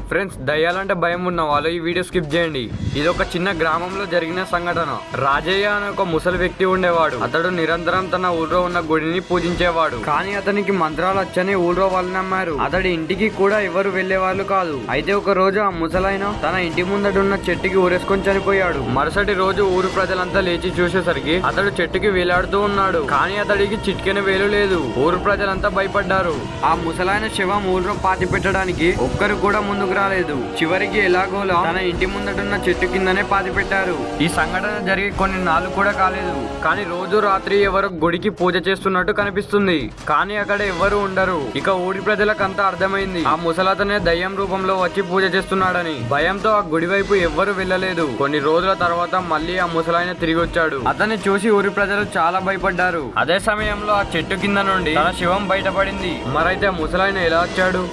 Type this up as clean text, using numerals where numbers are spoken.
Friends, దయ్యాలంటే భయం ఉన్న వాళ్ళు ఈ వీడియో స్కిప్ చేయండి. ఇది ఒక చిన్న గ్రామంలో జరిగిన సంఘటన. రాజయ్య అనే ఒక ముసలి వ్యక్తి ఉండేవాడు. అతడు నిరంతరం తన ఊళ్ళో ఉన్న గుడిని పూజించేవాడు. కానీ అతనికి మంత్రాలు వచ్చని ఊళ్ళో వాళ్ళు నమ్మారు. అతడి ఇంటికి కూడా ఎవరు వెళ్లే వాళ్ళు కాదు. అయితే ఒక రోజు ఆ ముసలైన తన ఇంటి ముందడున్న చెట్టుకి ఊరేసుకొని చనిపోయాడు. మరుసటి రోజు ఊరు ప్రజలంతా లేచి చూసేసరికి అతడు చెట్టుకి వేలాడుతూ ఉన్నాడు. కానీ అతడికి చిటికెన వేలు లేదు. ఊరు ప్రజలంతా భయపడ్డారు. ఆ ముసలైన శవం ఊళ్ళో పాతి పెట్టడానికి ఒక్కరు కూడా ముందుకు రాలేదు. చివరికి ఎలాగోలా తన ఇంటి ముందటున్న చెట్టు కిందనే పాతి పెట్టారు. ఈ సంఘటన జరిగి కొన్ని నాళ్ళు కూడా కాలేదు. కానీ రోజు రాత్రి ఎవరో గుడికి పూజ చేస్తున్నట్టు కనిపిస్తుంది. కానీ అక్కడ ఎవరు ఉండరు. ఇక ఊరి ప్రజలకంతా అర్థమైంది ఆ ముసలతనే దయ్యం రూపంలో వచ్చి పూజ చేస్తున్నాడని. భయంతో ఆ గుడి వైపు ఎవ్వరు వెళ్ళలేదు. కొన్ని రోజుల తర్వాత మళ్ళీ ఆ ముసలాయన తిరిగి వచ్చాడు. అతన్ని చూసి ఊరి ప్రజలు చాలా భయపడ్డారు. అదే సమయంలో ఆ చెట్టు కింద నుండి తన శివం బయటపడింది. మరైతే ఆ ముసలాయన ఎలా వచ్చాడు?